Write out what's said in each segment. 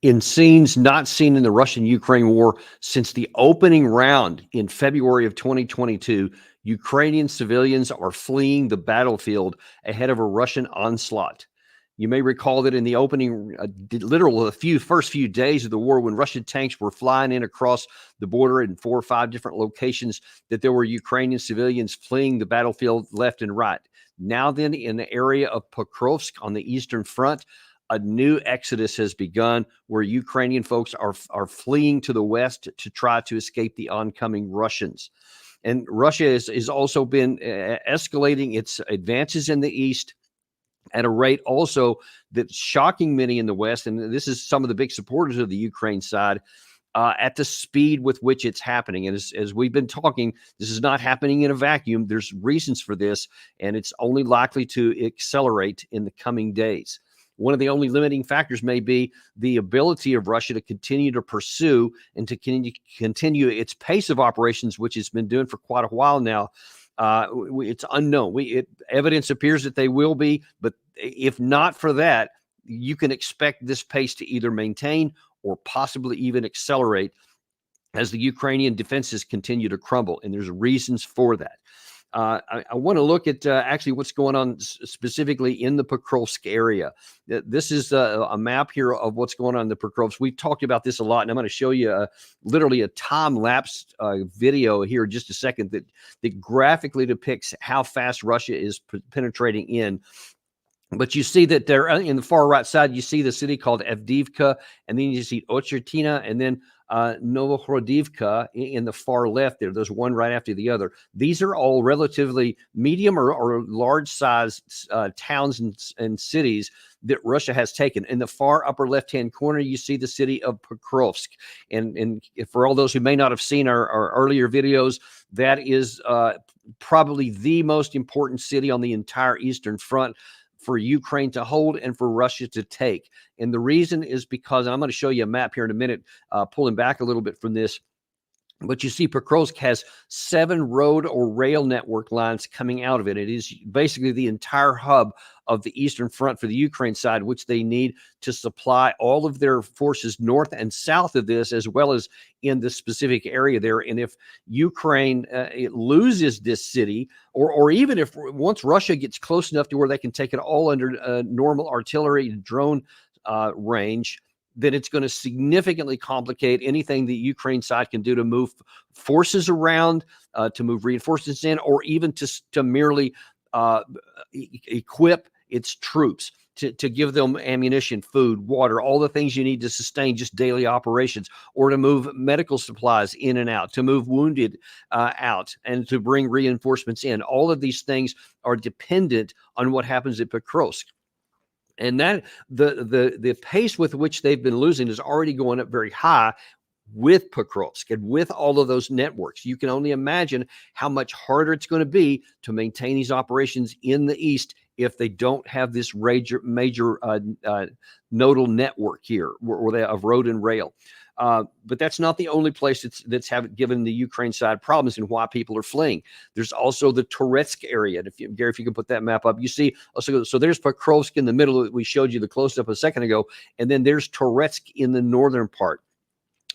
In scenes not seen in the Russian-Ukraine war since the opening round in February of 2022, Ukrainian civilians are fleeing the battlefield ahead of a Russian onslaught. You may recall that in the opening, literal first few days of the war, when Russian tanks were flying in across the border in 4 or 5 different locations, that there were Ukrainian civilians fleeing the battlefield left and right. Now then, in the area of Pokrovsk on the Eastern Front, a new exodus has begun where Ukrainian folks are fleeing to the west to try to escape the oncoming Russians. And Russia has also been escalating its advances in the east at a rate also that's shocking many in the West. And this is some of the big supporters of the Ukraine side at the speed with which it's happening. And as we've been talking, this is not happening in a vacuum. There's reasons for this, and it's only likely to accelerate in the coming days. One of the only limiting factors may be the ability of Russia to continue to pursue and to continue its pace of operations, which it's been doing for quite a while now. It's unknown. Evidence appears that they will be, but if not for that, you can expect this pace to either maintain or possibly even accelerate as the Ukrainian defenses continue to crumble, and there's reasons for that. I want to look at actually what's going on specifically in the Pokrovsk area. This is a map here of what's going on in the Pokrovsk. We've talked about this a lot, and I'm going to show you literally a time-lapse video here in just a second that graphically depicts how fast Russia is penetrating in. But you see that there in the far right side, you see the city called Avdiivka, and then you see Ochertina, and then Novohrodivka in the far left there. There's one right after the other. These are all relatively medium or large-sized towns and cities that Russia has taken. In the far upper left-hand corner, you see the city of Pokrovsk. And for all those who may not have seen our earlier videos, that is probably the most important city on the entire Eastern Front for Ukraine to hold and for Russia to take. And the reason is because I'm going to show you a map here in a minute, pulling back a little bit from this. But you see, Pokrovsk has 7 road or rail network lines coming out of it. It is basically the entire hub of the Eastern Front for the Ukraine side, which they need to supply all of their forces north and south of this, as well as in the specific area there. And if Ukraine it loses this city, or even if once Russia gets close enough to where they can take it all under normal artillery drone range, then it's going to significantly complicate anything the Ukraine side can do to move forces around, to move reinforcements in, or even to merely equip its troops, to give them ammunition, food, water, all the things you need to sustain just daily operations, or to move medical supplies in and out, to move wounded out, and to bring reinforcements in. All of these things are dependent on what happens at Pokrovsk. And that the pace with which they've been losing is already going up very high with Pokrovsk and with all of those networks. You can only imagine how much harder it's going to be to maintain these operations in the east if they don't have this major nodal network here of road and rail. But that's not the only place that's given the Ukraine side problems and why people are fleeing. There's also the Toretsk area. And Gary, if you can put that map up, you see, so there's Pokrovsk in the middle that we showed you the close-up a second ago, and then there's Toretsk in the northern part.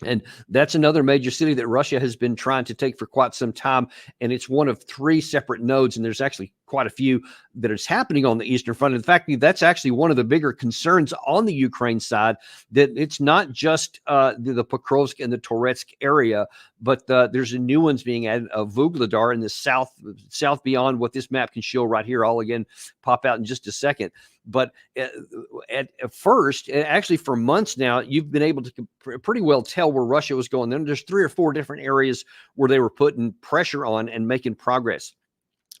And that's another major city that Russia has been trying to take for quite some time. And it's one of 3 separate nodes. And there's actually quite a few that is happening on the Eastern Front. In fact, that's actually one of the bigger concerns on the Ukraine side, that it's not just the Pokrovsk and the Toretsk area, but there's a new ones being added of Vuhledar in the south beyond what this map can show right here. I'll again pop out in just a second. But at first, actually for months now, you've been able to pretty well tell where Russia was going. Then there's 3 or 4 different areas where they were putting pressure on and making progress.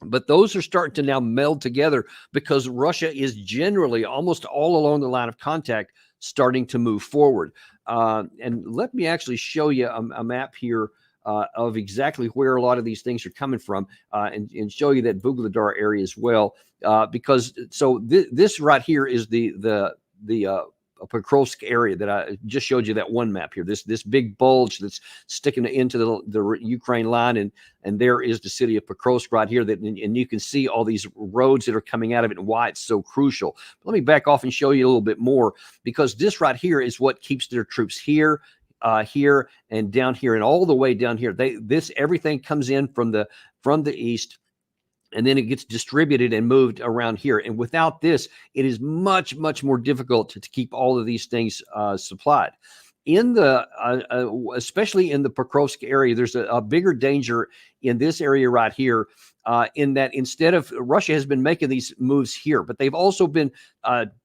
But those are starting to now meld together because Russia is generally almost all along the line of contact starting to move forward. And let me actually show you a map here of exactly where a lot of these things are coming from, and show you that Vuhledar area as well. Because this right here is the Pokrovsk area that I just showed you, that one map here, this big bulge that's sticking into the Ukraine line, and there is the city of Pokrovsk right here. And you can see all these roads that are coming out of it and why it's so crucial. But let me back off and show you a little bit more, because this right here is what keeps their troops here, here, and down here, and all the way down here. Everything comes in from the east, and then it gets distributed and moved around here. And without this, it is much, much more difficult to keep all of these things supplied. In the especially in the Pokrovsk area, there's a bigger danger in this area right here, in that instead of Russia has been making these moves here, but they've also been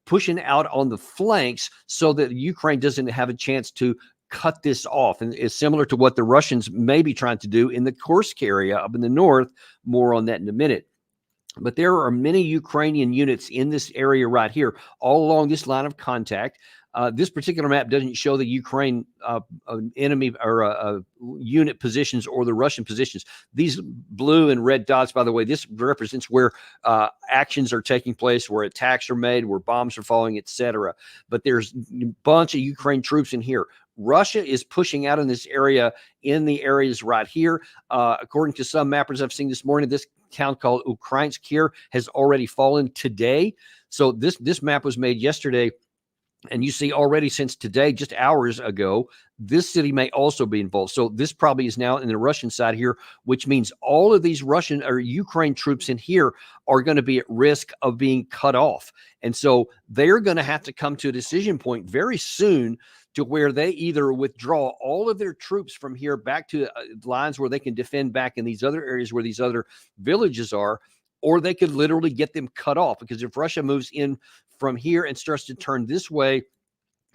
pushing out on the flanks so that Ukraine doesn't have a chance to cut this off. And it's similar to what the Russians may be trying to do in the Kursk area up in the north. More on that in a minute. But there are many Ukrainian units in this area right here, all along this line of contact. This particular map doesn't show the Ukraine enemy or unit positions or the Russian positions. These blue and red dots, by the way, this represents where actions are taking place, where attacks are made, where bombs are falling, etc. But there's a bunch of Ukraine troops in here. Russia is pushing out in this area, in the areas right here. According to some mappers I've seen this morning, this town called Ukrainsk here has already fallen today. So this map was made yesterday. And you see already since today, just hours ago, this city may also be involved. So this probably is now in the Russian side here, which means all of these Russian or Ukraine troops in here are going to be at risk of being cut off. And so they're going to have to come to a decision point very soon to where they either withdraw all of their troops from here back to lines where they can defend back in these other areas where these other villages are, or they could literally get them cut off. Because if Russia moves in from here and starts to turn this way,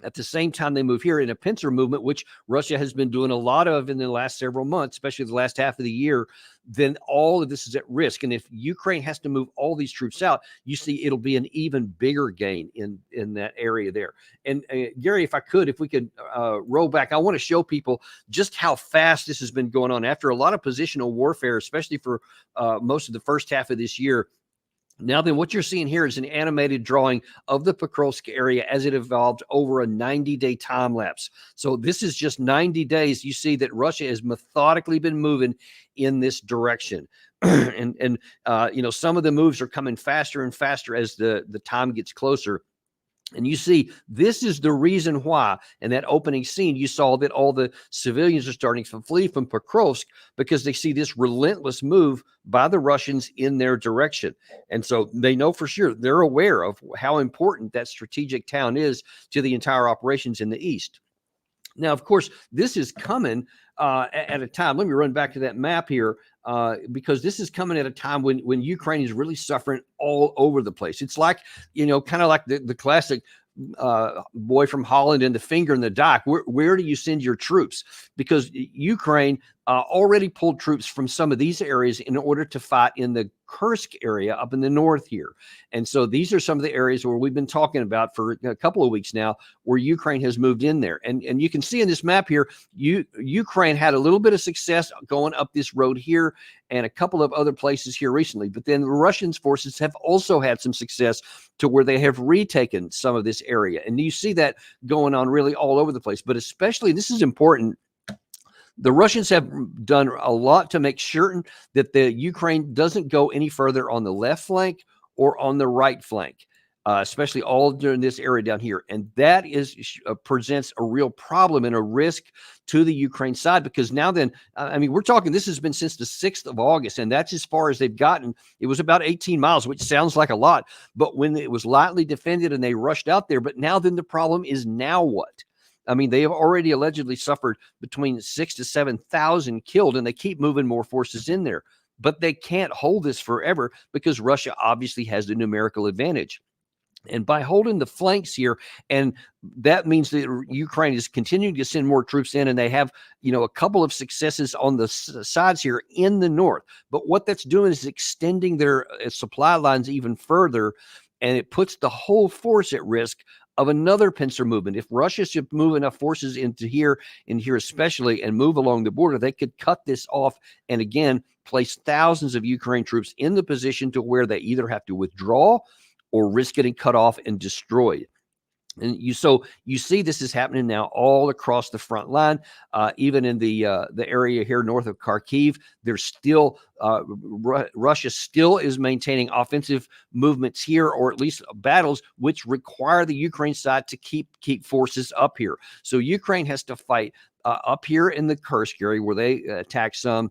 at the same time they move here in a pincer movement, which Russia has been doing a lot of in the last several months, especially the last half of the year, then all of this is at risk. And if Ukraine has to move all these troops out, you see it'll be an even bigger gain in that area there. And Gary, if we could roll back, I want to show people just how fast this has been going on after a lot of positional warfare, especially for most of the first half of this year. Now then, what you're seeing here is an animated drawing of the Pokrovsk area as it evolved over a 90-day time lapse. So this is just 90 days. You see that Russia has methodically been moving in this direction. and some of the moves are coming faster and faster as the time gets closer. And you see, this is the reason why in that opening scene, you saw that all the civilians are starting to flee from Pokrovsk, because they see this relentless move by the Russians in their direction. And so they know for sure, they're aware of how important that strategic town is to the entire operations in the east. Now, of course, this is coming at a time. Let me run back to that map here, because this is coming at a time when Ukraine is really suffering all over the place. It's like, kind of like the classic boy from Holland and the finger in the dike. Where do you send your troops? Because Ukraine already pulled troops from some of these areas in order to fight in the Kursk area up in the north here. And so these are some of the areas where we've been talking about for a couple of weeks now, where Ukraine has moved in there. And you can see in this map here, Ukraine had a little bit of success going up this road here and a couple of other places here recently. But then the Russian forces have also had some success to where they have retaken some of this area. And you see that going on really all over the place. But especially, this is important, the Russians have done a lot to make certain that the Ukraine doesn't go any further on the left flank or on the right flank, especially all during this area down here. And that presents a real problem and a risk to the Ukraine side, because now then, we're talking, this has been since the 6th of August, and that's as far as they've gotten. It was about 18 miles, which sounds like a lot, but when it was lightly defended and they rushed out there, but now then the problem is, now what? They have already allegedly suffered between 6,000 to 7,000 killed, and they keep moving more forces in there. But they can't hold this forever, because Russia obviously has the numerical advantage. And by holding the flanks here, and that means that Ukraine is continuing to send more troops in, and they have, a couple of successes on the sides here in the north. But what that's doing is extending their supply lines even further, and it puts the whole force at risk of another pincer movement. If Russia should move enough forces into here, in here especially, and move along the border, they could cut this off and again place thousands of Ukraine troops in the position to where they either have to withdraw or risk getting cut off and destroyed. And you see this is happening now all across the front line, even in the area here north of Kharkiv. There's still Russia still is maintaining offensive movements here, or at least battles which require the Ukraine side to keep forces up here. So Ukraine has to fight up here in the Kursk area where they attack some,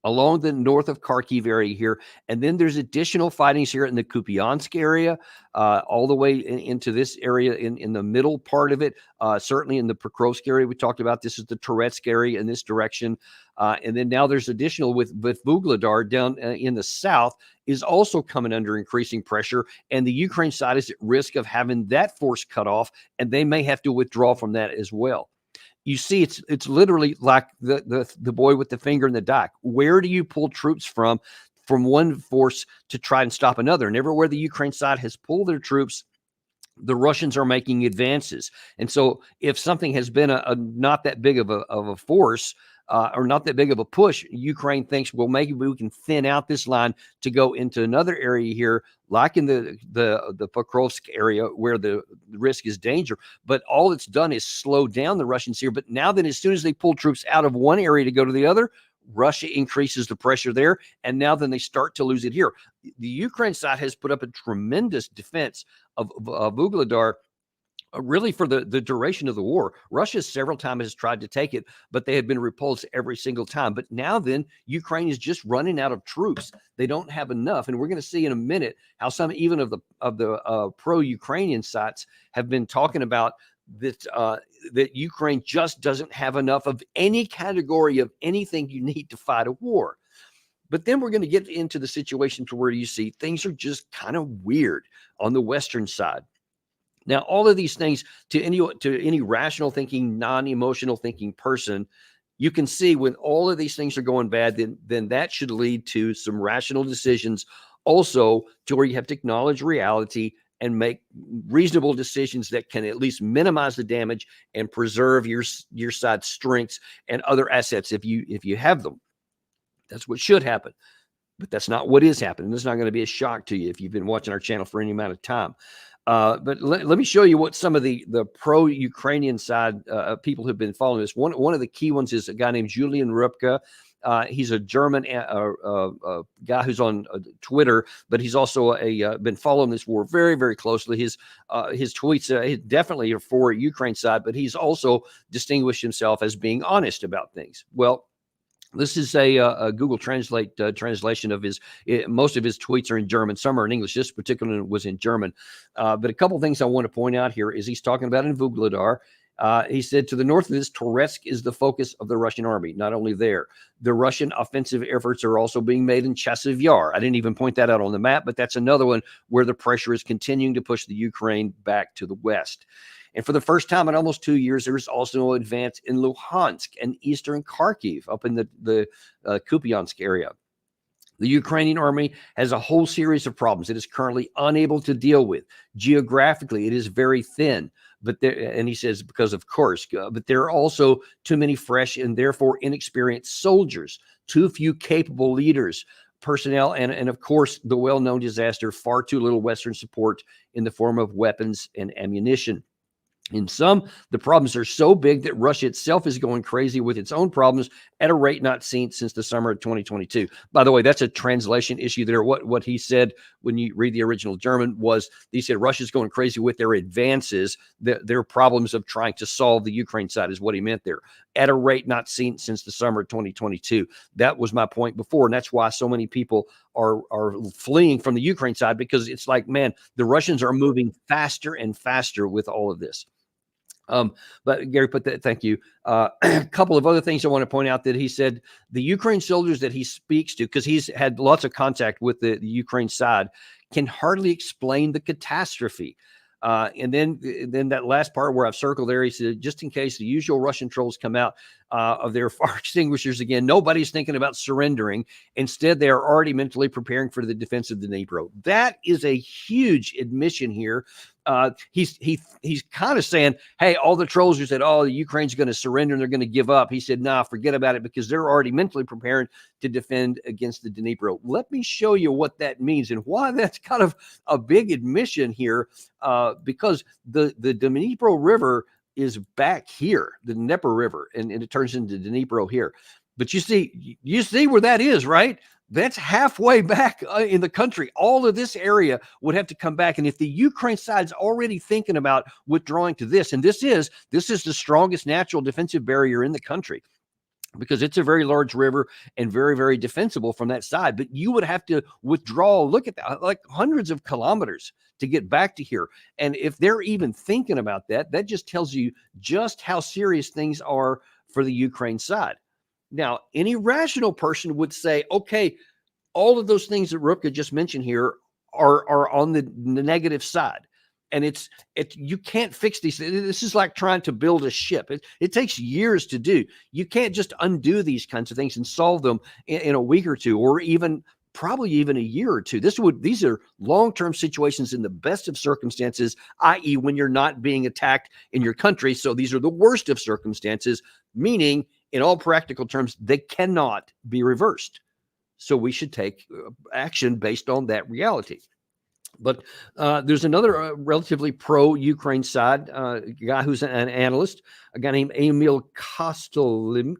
along the north of Kharkiv area here. And then there's additional fightings here in the Kupiansk area, all the way into this area in the middle part of it, certainly in the Pokrovsk area we talked about. This is the Toretsk area in this direction. And then now there's additional with Vuhledar down in the south is also coming under increasing pressure. And the Ukraine side is at risk of having that force cut off, and they may have to withdraw from that as well. You see, it's literally like the boy with the finger in the dike. Where do you pull troops from one force to try and stop another? And everywhere the Ukraine side has pulled their troops, the Russians are making advances. And so if something has been a not that big of a force, or not that big of a push, Ukraine thinks, well, maybe we can thin out this line to go into another area here, like in the Pokrovsk area where the risk is danger. But all it's done is slow down the Russians here. But now then, as soon as they pull troops out of one area to go to the other, Russia increases the pressure there. And now then they start to lose it here. The Ukraine side has put up a tremendous defense of Vuhledar, really for the duration of the war. Russia several times has tried to take it, but they had been repulsed every single time. But now then, Ukraine is just running out of troops. They don't have enough. And we're going to see in a minute how some even of the pro-Ukrainian sites have been talking about that Ukraine just doesn't have enough of any category of anything you need to fight a war. But then we're going to get into the situation to where you see things are just kind of weird on the Western side. Now, all of these things, to any rational thinking, non-emotional thinking person, you can see when all of these things are going bad, then that should lead to some rational decisions also, to where you have to acknowledge reality and make reasonable decisions that can at least minimize the damage and preserve your side's strengths and other assets if you have them. That's what should happen. But that's not what is happening. It's not going to be a shock to you if you've been watching our channel for any amount of time. But let me show you what some of the pro-Ukrainian side people have been following this. One of the key ones is a guy named Julian Rupka. He's a German guy who's on Twitter, but he's also been following this war very, very closely. His tweets definitely are for Ukraine side, but he's also distinguished himself as being honest about things. Well, this is a Google Translate translation of most of his tweets are in German. Some are in English. This particular one was in German. But a couple of things I want to point out here is he's talking about in Vuhledar. He said, to the north of this, Toretsk is the focus of the Russian army. Not only there, the Russian offensive efforts are also being made in Chasiv Yar. I didn't even point that out on the map, but that's another one where the pressure is continuing to push the Ukraine back to the west. And for the first time in almost 2 years, there's also an advance in Luhansk and eastern Kharkiv, up in the Kupiansk area. The Ukrainian army has a whole series of problems it is currently unable to deal with. Geographically, it is very thin, and he says because of Kursk, but there are also too many fresh and therefore inexperienced soldiers, too few capable leaders, personnel, and of course, the well-known disaster, far too little Western support in the form of weapons and ammunition. In some, the problems are so big that Russia itself is going crazy with its own problems at a rate not seen since the summer of 2022. By the way, that's a translation issue there. What he said when you read the original German was he said Russia's going crazy with their advances, their problems of trying to solve the Ukraine side is what he meant there. At a rate not seen since the summer of 2022. That was my point before, and that's why so many people are fleeing from the Ukraine side, because it's like, man, the Russians are moving faster and faster with all of this. But Gary put that, thank you. A couple of other things I want to point out that he said the Ukraine soldiers that he speaks to, because he's had lots of contact with the Ukraine side, can hardly explain the catastrophe. And then that last part where I've circled there, he said, just in case the usual Russian trolls come out of their fire extinguishers again, nobody's thinking about surrendering. Instead, they are already mentally preparing for the defense of the Dnipro. That is a huge admission here He's kind of saying, hey, all the trolls who said, oh, the Ukraine's going to surrender and they're going to give up. He said, nah, forget about it, because they're already mentally prepared to defend against the Dnipro. Let me show you what that means and why that's kind of a big admission here, because the Dnipro River is back here, the Dnieper River, and it turns into Dnipro here. But you see where that is, right? That's halfway back in the country. All of this area would have to come back. And if the Ukraine side's already thinking about withdrawing to this, and this is the strongest natural defensive barrier in the country, because it's a very large river and very, very defensible from that side. But you would have to withdraw, look at that, like hundreds of kilometers to get back to here. And if they're even thinking about that, that just tells you just how serious things are for the Ukraine side. Now, any rational person would say, okay, all of those things that Rupka just mentioned here are on the negative side. And it's you can't fix these. This is like trying to build a ship. It takes years to do. You can't just undo these kinds of things and solve them in a week or two, or probably even a year or two. These are long-term situations in the best of circumstances, i.e. when you're not being attacked in your country. So these are the worst of circumstances, meaning in all practical terms, they cannot be reversed. So we should take action based on that reality. But there's another relatively pro-Ukraine side guy who's an analyst, a guy named Emil Kostelny.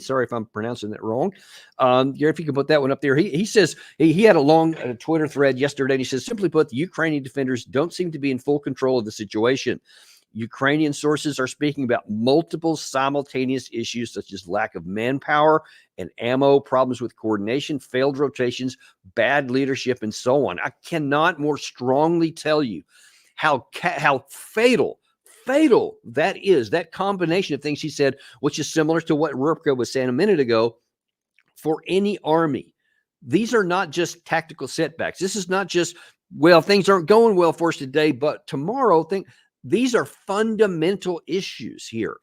Sorry if I'm pronouncing that wrong. If you can put that one up there. He says he had a long Twitter thread yesterday, and he says, simply put, the Ukrainian defenders don't seem to be in full control of the situation. Ukrainian sources are speaking about multiple simultaneous issues, such as lack of manpower and ammo, problems with coordination, failed rotations, bad leadership, and so on. I cannot more strongly tell you how fatal that is, that combination of things he said, which is similar to what Rupka was saying a minute ago, for any army. These are not just tactical setbacks. This is not just, well, things aren't going well for us today, but tomorrow, these are fundamental issues here.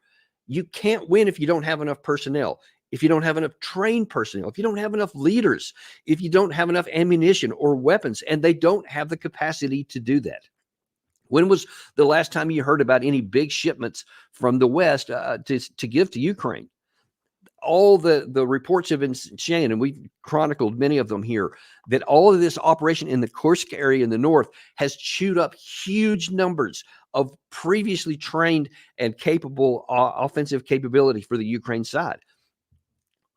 You can't win if you don't have enough personnel, if you don't have enough trained personnel, if you don't have enough leaders, if you don't have enough ammunition or weapons, and they don't have the capacity to do that. When was the last time you heard about any big shipments from the West to give to Ukraine? All the reports have been saying, and we've chronicled many of them here, that all of this operation in the Kursk area in the north has chewed up huge numbers of previously trained and capable offensive capability for the Ukraine side.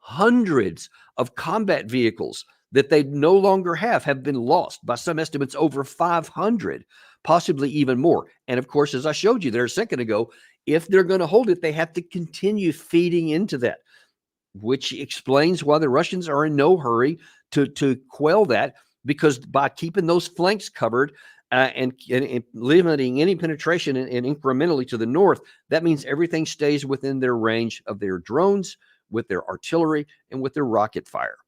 Hundreds of combat vehicles that they no longer have been lost. By some estimates, over 500, possibly even more. And of course, as I showed you there a second ago, if they're going to hold it, they have to continue feeding into that, which explains why the Russians are in no hurry to quell that, because by keeping those flanks covered and limiting any penetration and incrementally to the north, that means everything stays within their range of their drones, with their artillery, and with their rocket fire.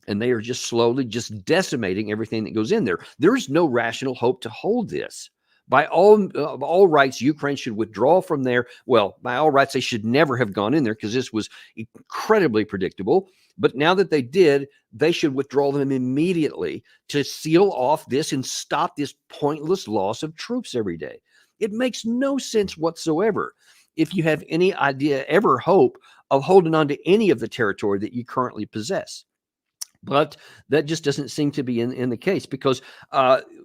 And they are just slowly just decimating everything that goes in there. There is no rational hope to hold this. By all rights, Ukraine should withdraw from there. Well, by all rights, they should never have gone in there, because this was incredibly predictable. But now that they did, they should withdraw them immediately to seal off this and stop this pointless loss of troops every day. It makes no sense whatsoever if you have any idea, ever hope of holding on to any of the territory that you currently possess. But that just doesn't seem to be in the case, because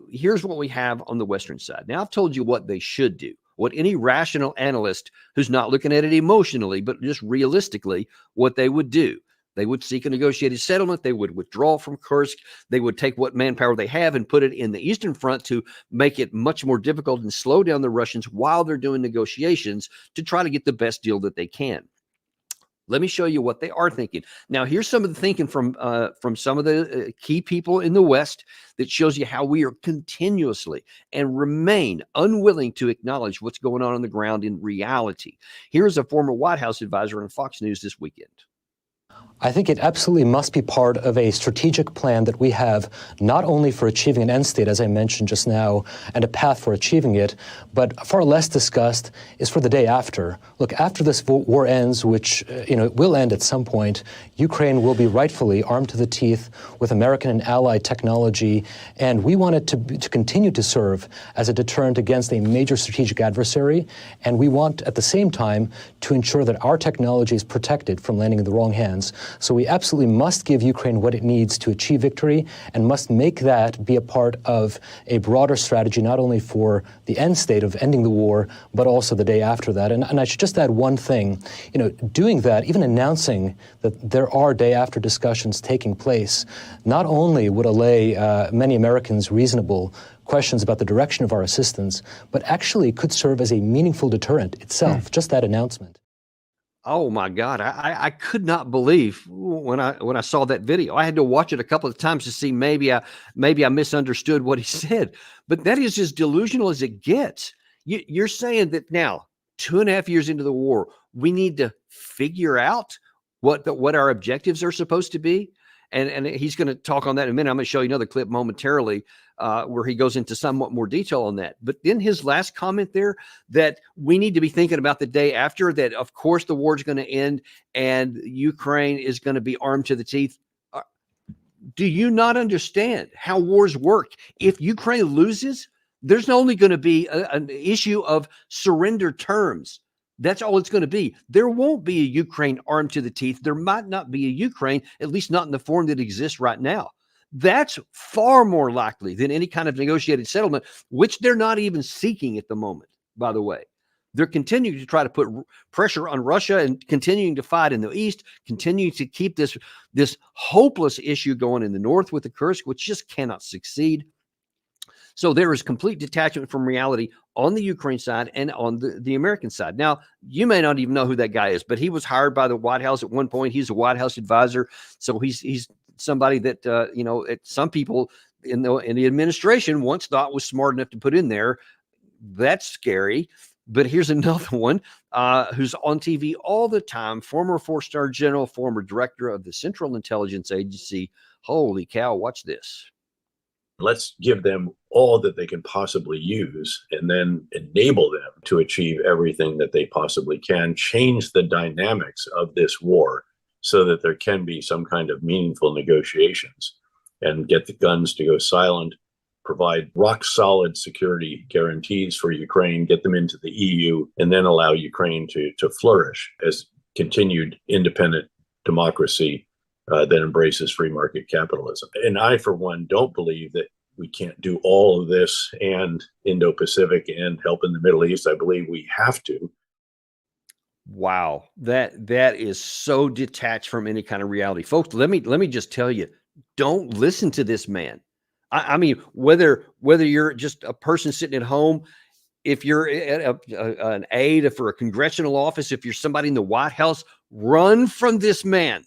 here's what we have on the Western side. Now, I've told you what they should do, what any rational analyst who's not looking at it emotionally, but just realistically, what they would do. They would seek a negotiated settlement. They would withdraw from Kursk. They would take what manpower they have and put it in the Eastern Front to make it much more difficult and slow down the Russians while they're doing negotiations to try to get the best deal that they can. Let me show you what they are thinking. Now, here's some of the thinking from some of the key people in the West that shows you how we are continuously and remain unwilling to acknowledge what's going on the ground in reality. Here's a former White House advisor on Fox News this weekend. I think it absolutely must be part of a strategic plan that we have, not only for achieving an end state, as I mentioned just now, and a path for achieving it, but far less discussed is for the day after. Look, after this war ends, which it will end at some point, Ukraine will be rightfully armed to the teeth with American and allied technology, and we want it to continue to serve as a deterrent against a major strategic adversary, and we want, at the same time, to ensure that our technology is protected from landing in the wrong hands. So we absolutely must give Ukraine what it needs to achieve victory, and must make that be a part of a broader strategy, not only for the end state of ending the war, but also the day after that. And I should just add one thing, doing that, even announcing that there are day after discussions taking place, not only would allay many Americans reasonable questions about the direction of our assistance, but actually could serve as a meaningful deterrent itself, just that announcement. Oh my God. I could not believe when I saw that video. I had to watch it a couple of times to see maybe I misunderstood what he said, but that is as delusional as it gets. You're saying that now, 2.5 years into the war, we need to figure out what our objectives are supposed to be. And he's going to talk on that in a minute. I'm going to show you another clip momentarily where he goes into somewhat more detail on that. But then his last comment there, that we need to be thinking about the day after, that of course the war is going to end and Ukraine is going to be armed to the teeth. Do you not understand how wars work? If Ukraine loses, there's only going to be an issue of surrender terms. That's all it's going to be. There won't be a Ukraine armed to the teeth. There might not be a Ukraine, at least not in the form that exists right now. That's far more likely than any kind of negotiated settlement, which they're not even seeking at the moment, by the way. They're continuing to try to put pressure on Russia and continuing to fight in the east, continuing to keep this hopeless issue going in the north with the Kursk, which just cannot succeed. So there is complete detachment from reality on the Ukraine side and on the American side. Now, you may not even know who that guy is, but he was hired by the White House at one point. He's a White House advisor. So he's somebody that, some people in the administration once thought was smart enough to put in there. That's scary. But here's another one who's on TV all the time, former 4-star general, former director of the Central Intelligence Agency. Holy cow, watch this. Let's give them all that they can possibly use and then enable them to achieve everything that they possibly can, change the dynamics of this war so that there can be some kind of meaningful negotiations, and get the guns to go silent, provide rock solid security guarantees for Ukraine, get them into the EU, and then allow Ukraine to flourish as continued independent democracy that embraces free market capitalism. And I, for one, don't believe that we can't do all of this and Indo-Pacific and help in the Middle East. I believe we have to. Wow, that is so detached from any kind of reality, folks. Let me just tell you, don't listen to this man. I mean, whether you're just a person sitting at home, if you're an aide for a congressional office, if you're somebody in the White House, run from this man.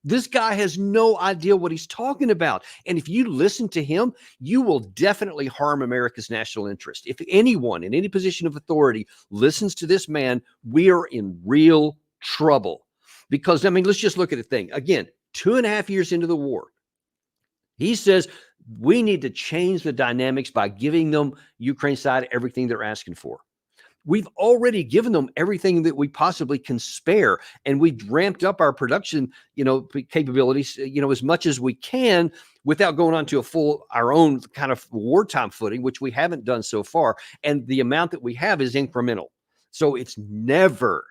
This guy has no idea what he's talking about. And if you listen to him, you will definitely harm America's national interest. If anyone in any position of authority listens to this man, we are in real trouble. Because, I mean, let's just look at the thing. Again, 2.5 years into the war, he says we need to change the dynamics by giving them, Ukraine side, everything they're asking for. We've already given them everything that we possibly can spare, and we've ramped up our production, capabilities, as much as we can without going on to our own kind of wartime footing, which we haven't done so far. And the amount that we have is incremental. So it's never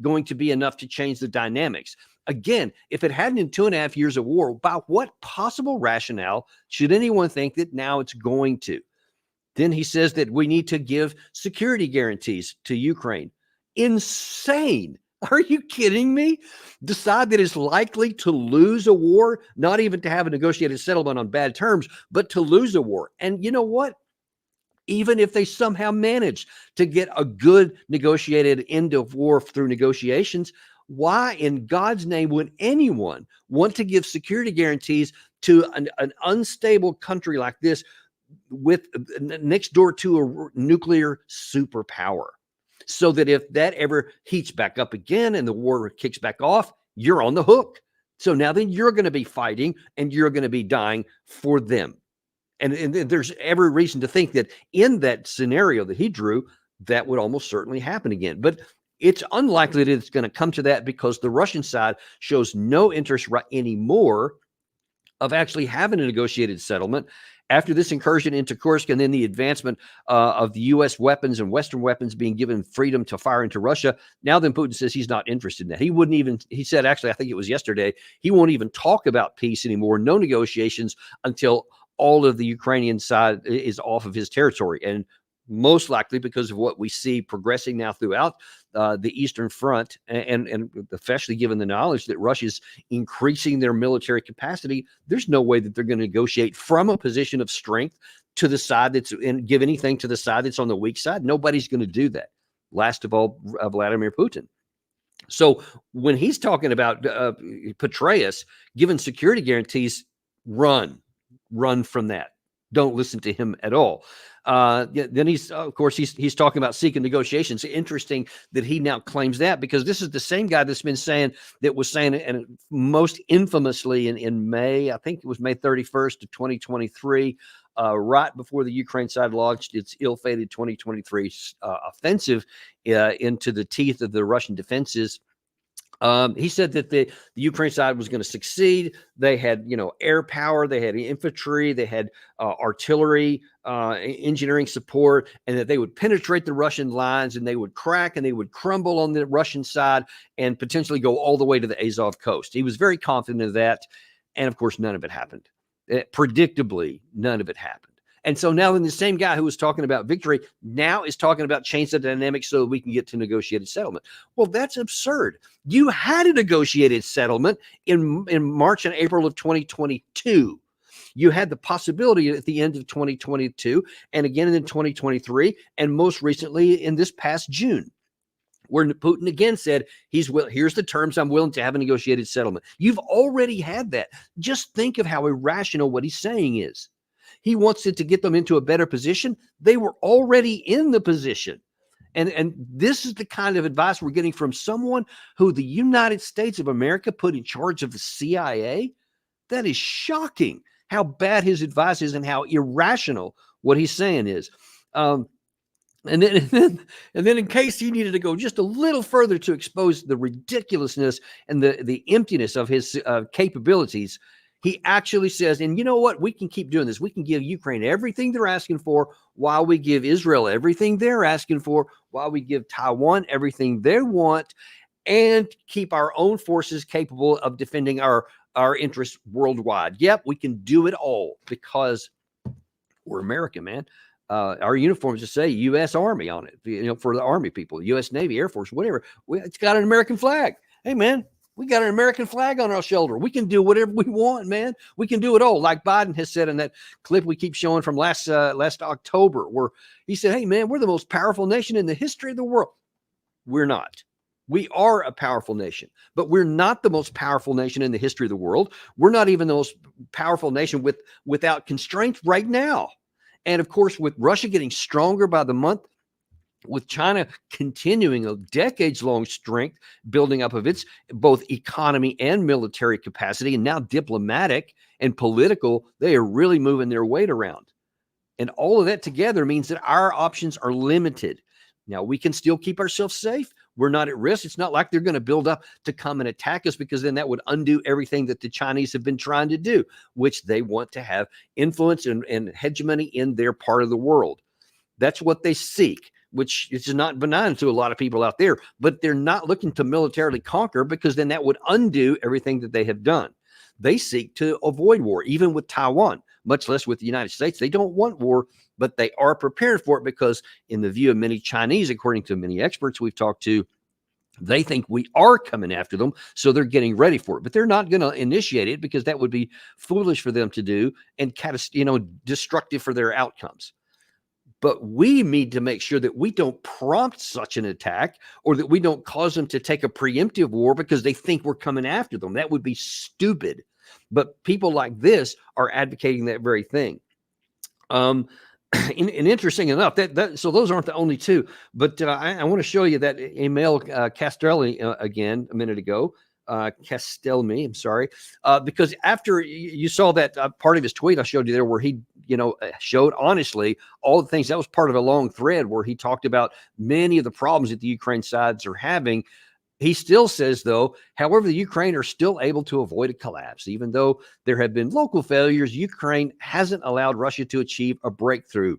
going to be enough to change the dynamics. Again, if it hadn't been 2.5 years of war, by what possible rationale should anyone think that now it's going to? Then he says that we need to give security guarantees to Ukraine. Insane. Are you kidding me? Decide that it's likely to lose a war, not even to have a negotiated settlement on bad terms, but to lose a war. And you know what? Even if they somehow manage to get a good negotiated end of war through negotiations, why in God's name would anyone want to give security guarantees to an unstable country like this, with next door to a nuclear superpower, so that if that ever heats back up again and the war kicks back off, you're on the hook. So now then you're going to be fighting and you're going to be dying for them. And there's every reason to think that in that scenario that he drew, that would almost certainly happen again. But it's unlikely that it's going to come to that because the Russian side shows no interest anymore of actually having a negotiated settlement. After this incursion into Kursk and then the advancement of the U.S. weapons and Western weapons being given freedom to fire into Russia, now then Putin says he's not interested in that. He wouldn't even, he said, actually, I think it was yesterday, he won't even talk about peace anymore, no negotiations until all of the Ukrainian side is off of his territory. And most likely because of what we see progressing now throughout the Eastern Front, and especially given the knowledge that Russia's increasing their military capacity, there's no way that they're going to negotiate from a position of strength to the side that's and give anything to the side that's on the weak side. Nobody's going to do that. Last of all, Vladimir Putin. So when he's talking about Petraeus giving security guarantees, run from that. Don't listen to him at all. Then he's, of course, he's talking about seeking negotiations. Interesting that he now claims that, because this is the same guy that's been saying, that was saying, and most infamously in May, I think it was May 31st of 2023, right before the Ukraine side launched its ill-fated 2023 offensive into the teeth of the Russian defenses. He said that the Ukraine side was going to succeed. They had, air power, they had infantry, they had artillery, engineering support, and that they would penetrate the Russian lines and they would crack and they would crumble on the Russian side and potentially go all the way to the Azov coast. He was very confident of that. And of course, none of it happened. Predictably, none of it happened. And so now then the same guy who was talking about victory now is talking about change the dynamics so that we can get to negotiated settlement. Well, that's absurd. You had a negotiated settlement in March and April of 2022. You had the possibility at the end of 2022 and again in 2023 and most recently in this past June, where Putin again said, here's the terms, I'm willing to have a negotiated settlement. You've already had that. Just think of how irrational what he's saying is. He wants it to get them into a better position. They were already in the position. And this is the kind of advice we're getting from someone who the United States of America put in charge of the CIA. That is shocking how bad his advice is and how irrational what he's saying is. And then in case you needed to go just a little further to expose the ridiculousness and the emptiness of his capabilities, he actually says, and you know what? We can keep doing this. We can give Ukraine everything they're asking for while we give Israel everything they're asking for, while we give Taiwan everything they want, and keep our own forces capable of defending our interests worldwide. Yep, we can do it all because we're American, man. Our uniforms just say U.S. Army on it, for the Army people, U.S. Navy, Air Force, whatever. It's got an American flag. Hey, man. We got an American flag on our shoulder. We can do whatever we want, man. We can do it all. Like Biden has said in that clip we keep showing from last October, where he said, hey, man, we're the most powerful nation in the history of the world. We're not. We are a powerful nation, but we're not the most powerful nation in the history of the world. We're not even the most powerful nation without constraint right now. And of course, with Russia getting stronger by the month, with China continuing a decades-long strength, building up of its both economy and military capacity, and now diplomatic and political, they are really moving their weight around. And all of that together means that our options are limited. Now, we can still keep ourselves safe. We're not at risk. It's not like they're going to build up to come and attack us, because then that would undo everything that the Chinese have been trying to do, which they want to have influence and hegemony in their part of the world. That's what they seek, which is not benign to a lot of people out there, but they're not looking to militarily conquer, because then that would undo everything that they have done. They seek to avoid war, even with Taiwan, much less with the United States. They don't want war, but they are prepared for it, because in the view of many Chinese, according to many experts we've talked to, they think we are coming after them. So they're getting ready for it, but they're not going to initiate it, because that would be foolish for them to do and destructive for their outcomes. But we need to make sure that we don't prompt such an attack, or that we don't cause them to take a preemptive war because they think we're coming after them. That would be stupid. But people like this are advocating that very thing. And interesting enough, so those aren't the only two. But I want to show you that Emil Castelli again a minute ago. Castelmi, I'm sorry, because after you saw that part of his tweet I showed you there where he, showed honestly all the things, that was part of a long thread where he talked about many of the problems that the Ukraine sides are having. He still says, though, however, the Ukraine are still able to avoid a collapse. Even though there have been local failures, Ukraine hasn't allowed Russia to achieve a breakthrough.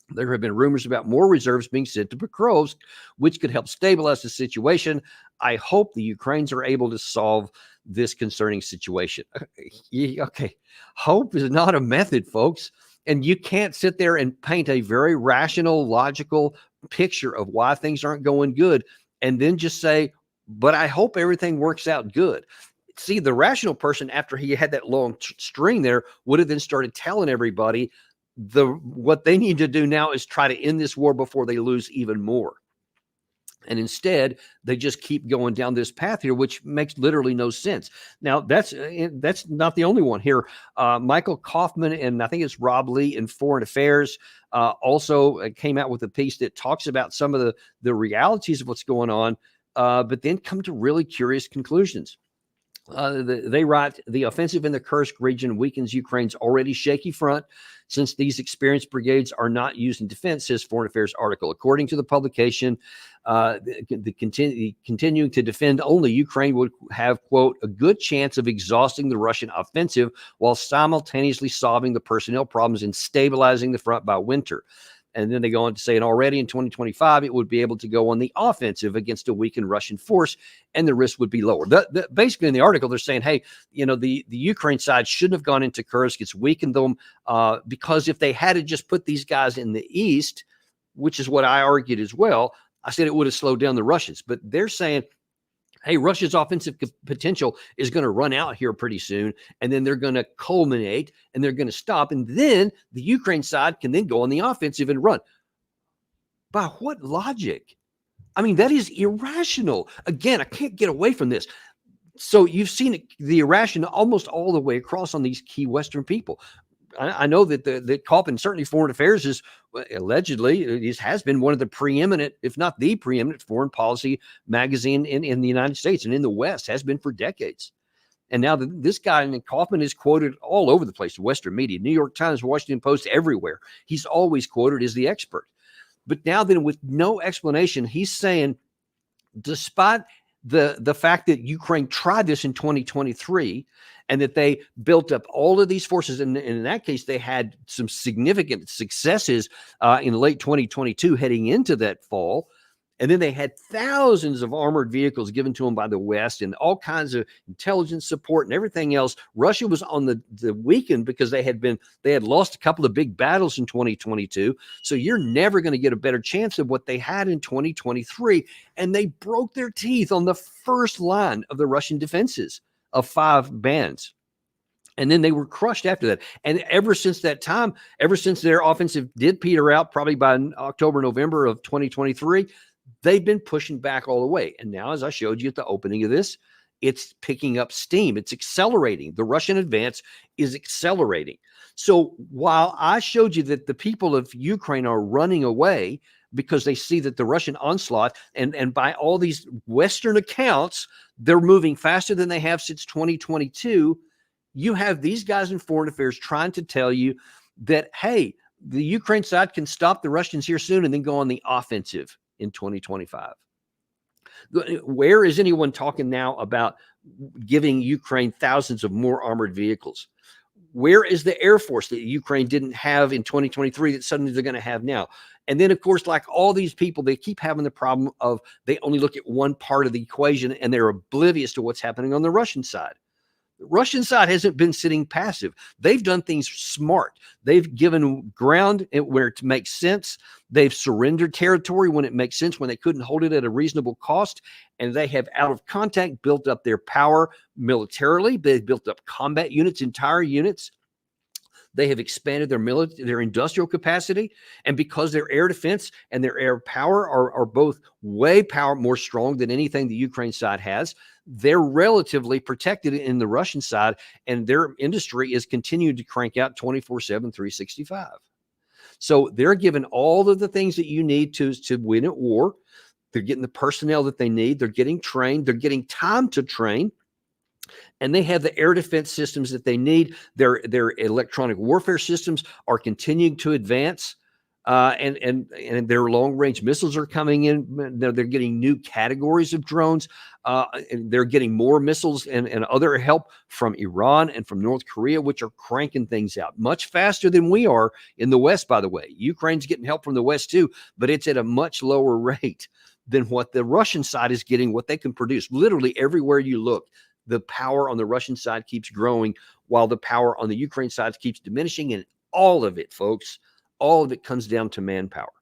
There have been rumors about more reserves being sent to Pokrovsk, which could help stabilize the situation. I hope the Ukrainians are able to solve this concerning situation. Okay. Hope is not a method, folks. And you can't sit there and paint a very rational, logical picture of why things aren't going good and then just say, but I hope everything works out good. See, the rational person, after he had that long string there, would have then started telling everybody what they need to do now is try to end this war before they lose even more. And instead, they just keep going down this path here, which makes literally no sense. Now, that's not the only one here. Michael Kaufman and I think it's Rob Lee in Foreign Affairs also came out with a piece that talks about some of the realities of what's going on, but then come to really curious conclusions. They write, the offensive in the Kursk region weakens Ukraine's already shaky front since these experienced brigades are not used in defense, says Foreign Affairs article. According to the publication, continuing to defend only, Ukraine would have, quote, a good chance of exhausting the Russian offensive while simultaneously solving the personnel problems and stabilizing the front by winter. And then they go on to say, and already in 2025, it would be able to go on the offensive against a weakened Russian force, and the risk would be lower. Basically, in the article, they're saying, hey, the Ukraine side shouldn't have gone into Kursk. It's weakened them because if they had to just put these guys in the east, which is what I argued as well, I said it would have slowed down the Russians. But they're saying, hey, Russia's offensive potential is going to run out here pretty soon, and then they're going to culminate, and they're going to stop, and then the Ukraine side can then go on the offensive and run. By what logic? I mean, that is irrational. Again, I can't get away from this. So you've seen the irrational almost all the way across on these key Western people. I know that that Kaufman, certainly Foreign Affairs, is allegedly has been one of the preeminent, if not the preeminent, foreign policy magazine in the United States and in the West, has been for decades. And now this guy, Kaufman, is quoted all over the place, Western media, New York Times, Washington Post, everywhere. He's always quoted as the expert. But now then, with no explanation, he's saying, despite the fact that Ukraine tried this in 2023 and that they built up all of these forces, and in that case, they had some significant successes in late 2022 heading into that fall. And then they had thousands of armored vehicles given to them by the West and all kinds of intelligence support and everything else. Russia was on the weakened because they had lost a couple of big battles in 2022. So you're never going to get a better chance of what they had in 2023. And they broke their teeth on the first line of the Russian defenses of 5 bands. And then they were crushed after that. And ever since that time, ever since their offensive did peter out, probably by October, November of 2023, they've been pushing back all the way. And now, as I showed you at the opening of this, it's picking up steam. It's accelerating. The Russian advance is accelerating. So while I showed you that the people of Ukraine are running away because they see that the Russian onslaught, and by all these Western accounts, they're moving faster than they have since 2022, you have these guys in Foreign Affairs trying to tell you that, hey, the Ukraine side can stop the Russians here soon and then go on the offensive in 2025. Where is anyone talking now about giving Ukraine thousands of more armored vehicles? Where is the Air Force that Ukraine didn't have in 2023 that suddenly they're going to have now? And then, of course, like all these people, they keep having the problem of they only look at one part of the equation and they're oblivious to what's happening on the Russian side. The Russian side hasn't been sitting passive. They've done things smart. They've given ground where it makes sense. They've surrendered territory when it makes sense, when they couldn't hold it at a reasonable cost. And they have, out of contact, built up their power militarily. They've built up combat units, entire units. They have expanded their industrial capacity. And because their air defense and their air power are both way more strong than anything the Ukraine side has, they're relatively protected in the Russian side, and their industry is continuing to crank out 24/7, 365. So they're given all of the things that you need to win at war. They're getting the personnel that they need. They're getting trained. They're getting time to train. And they have the air defense systems that they need. Their electronic warfare systems are continuing to advance. And their long-range missiles are coming in. They're getting new categories of drones. And they're getting more missiles and other help from Iran and from North Korea, which are cranking things out much faster than we are in the West, by the way. Ukraine's getting help from the West too, but it's at a much lower rate than what the Russian side is getting, what they can produce. Literally everywhere you look, the power on the Russian side keeps growing while the power on the Ukraine side keeps diminishing. And all of it, folks, all of it comes down to manpower.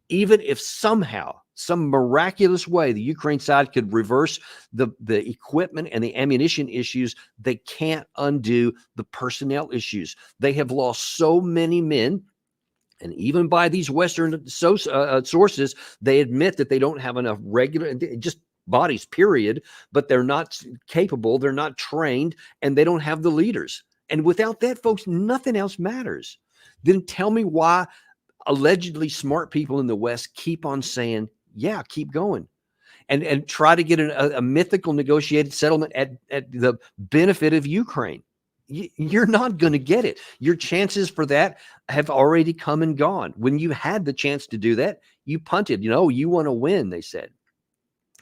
Even if somehow, some miraculous way, the Ukraine side could reverse the equipment and the ammunition issues, they can't undo the personnel issues. They have lost so many men. And even by these Western sources, they admit that they don't have enough regular, just bodies, period, but they're not capable, they're not trained, and they don't have the leaders. And without that, folks, nothing else matters. Then tell me why allegedly smart people in the West keep on saying, yeah, keep going. And try to get a mythical negotiated settlement at the benefit of Ukraine. You're not going to get it. Your chances for that have already come and gone. When you had the chance to do that, you punted. You want to win, they said.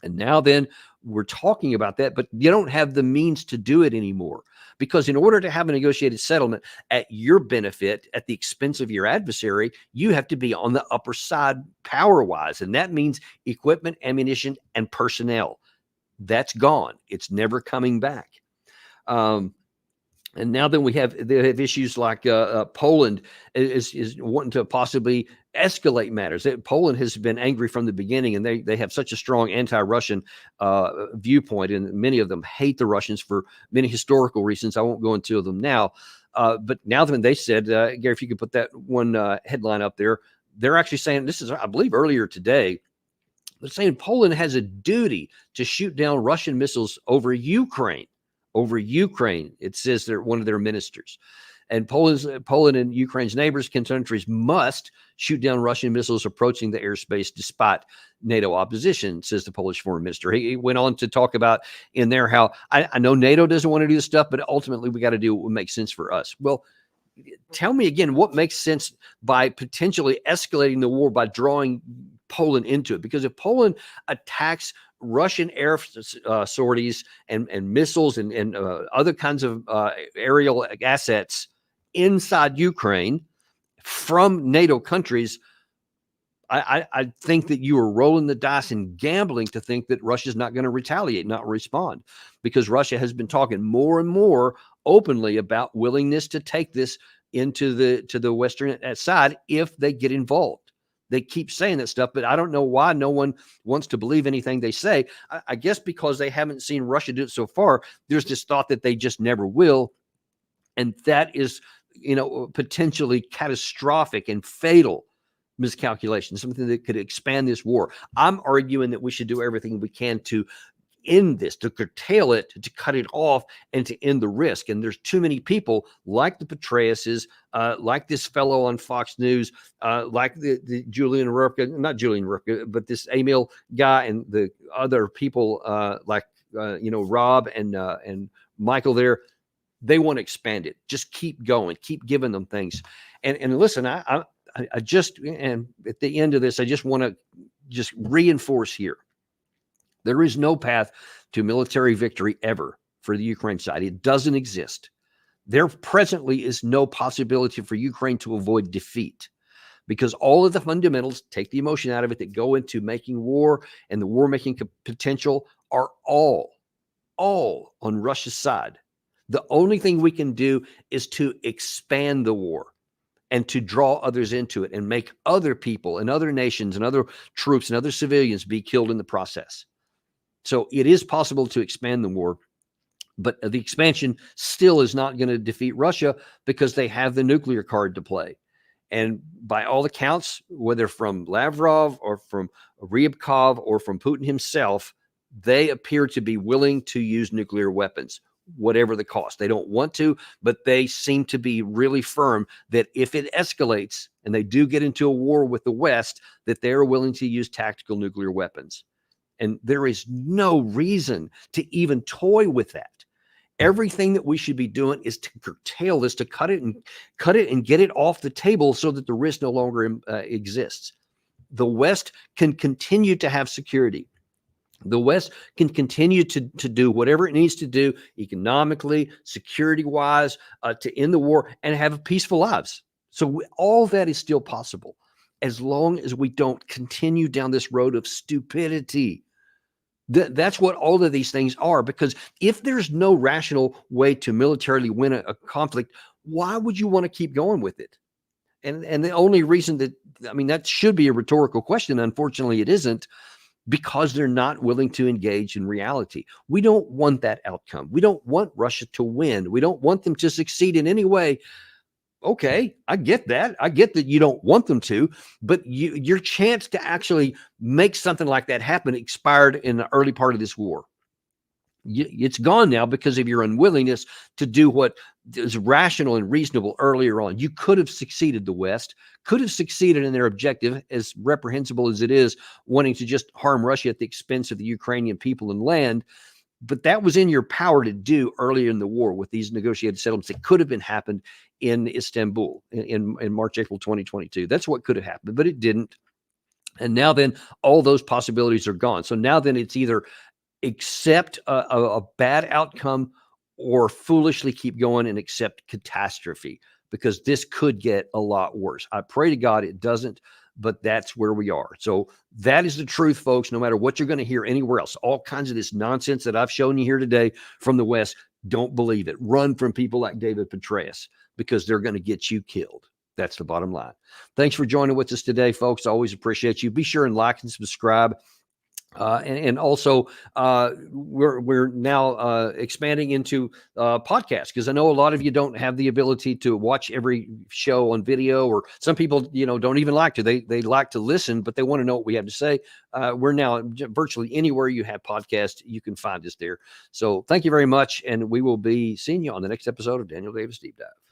And now then we're talking about that, but you don't have the means to do it anymore, because in order to have a negotiated settlement at your benefit, at the expense of your adversary, you have to be on the upper side power-wise. And that means equipment, ammunition, and personnel. That's gone. It's never coming back. And now then they have issues like Poland is wanting to possibly escalate matters. Poland has been angry from the beginning, and they have such a strong anti-Russian viewpoint, and many of them hate the Russians for many historical reasons. I won't go into them now. But now then they said, Gary, if you could put that one headline up there, they're actually saying, this is, I believe, earlier today, they're saying Poland has a duty to shoot down Russian missiles over Ukraine. Over Ukraine, it says they're one of their ministers. And Poland and Ukraine's neighbors, countries must shoot down Russian missiles approaching the airspace despite NATO opposition, says the Polish foreign minister. He went on to talk about in there how I know NATO doesn't want to do this stuff, but ultimately we got to do what makes sense for us. Well, tell me again, what makes sense by potentially escalating the war by drawing Poland into it? Because if Poland attacks Russian air sorties and missiles and other kinds of aerial assets inside Ukraine from NATO countries, I think that you are rolling the dice and gambling to think that Russia's not going to retaliate, not respond, because Russia has been talking more and more openly about willingness to take this into the Western side if they get involved. They keep saying that stuff, but I don't know why no one wants to believe anything they say. I guess because they haven't seen Russia do it so far. There's this thought that they just never will. And that is, potentially catastrophic and fatal miscalculation, something that could expand this war. I'm arguing that we should do everything we can to end this, to curtail it, to cut it off, and to end the risk. And there's too many people like the Petraeuses, like this fellow on Fox News, like the Julian Rupka, not Julian Rupka, but this Emil guy, and the other people like Rob and Michael there. They want to expand it. Just keep going, keep giving them things. And listen, I just, and at the end of this, I just want to just reinforce here. There is no path to military victory ever for the Ukraine side. It doesn't exist. There presently is no possibility for Ukraine to avoid defeat, because all of the fundamentals, take the emotion out of it, that go into making war and the war-making potential are all on Russia's side. The only thing we can do is to expand the war and to draw others into it and make other people and other nations and other troops and other civilians be killed in the process. So it is possible to expand the war, but the expansion still is not going to defeat Russia, because they have the nuclear card to play. And by all accounts, whether from Lavrov or from Ryabkov or from Putin himself, they appear to be willing to use nuclear weapons. whatever the cost. They don't want to, but they seem to be really firm that if it escalates and they do get into a war with the West, that they're willing to use tactical nuclear weapons. And there is no reason to even toy with that. Everything that we should be doing is to curtail this, to cut it and get it off the table so that the risk no longer exists. The West can continue to have security. The West can continue to do whatever it needs to do economically, security-wise, to end the war and have peaceful lives. So all that is still possible as long as we don't continue down this road of stupidity. That's what all of these things are, because if there's no rational way to militarily win a conflict, why would you want to keep going with it? And the only reason that should be a rhetorical question. Unfortunately, it isn't, because they're not willing to engage in reality. We don't want that outcome. We don't want Russia to win. We don't want them to succeed in any way. Okay, I get that. I get that you don't want them to, but your chance to actually make something like that happen expired in the early part of this war. It's gone now because of your unwillingness to do what is rational and reasonable earlier on. You could have succeeded. The West could have succeeded in their objective, as reprehensible as it is, wanting to just harm Russia at the expense of the Ukrainian people and land. But that was in your power to do earlier in the war with these negotiated settlements that could have been happened in Istanbul in March, April 2022. That's what could have happened, but it didn't. And now then all those possibilities are gone. So now then it's either accept a bad outcome or foolishly keep going and accept catastrophe, because this could get a lot worse. I pray to God it doesn't, but that's where we are. So that is the truth, folks, no matter what you're going to hear anywhere else. All kinds of this nonsense that I've shown you here today from the West, don't believe it. Run from people like David Petraeus, because they're going to get you killed. That's the bottom line. Thanks for joining with us today, folks. Always appreciate you. Be sure and like and subscribe. And also, we're now expanding into podcasts, because I know a lot of you don't have the ability to watch every show on video, or some people, don't even like to. They like to listen, but they want to know what we have to say. We're now virtually anywhere you have podcasts, you can find us there. So thank you very much, and we will be seeing you on the next episode of Daniel Davis Deep Dive.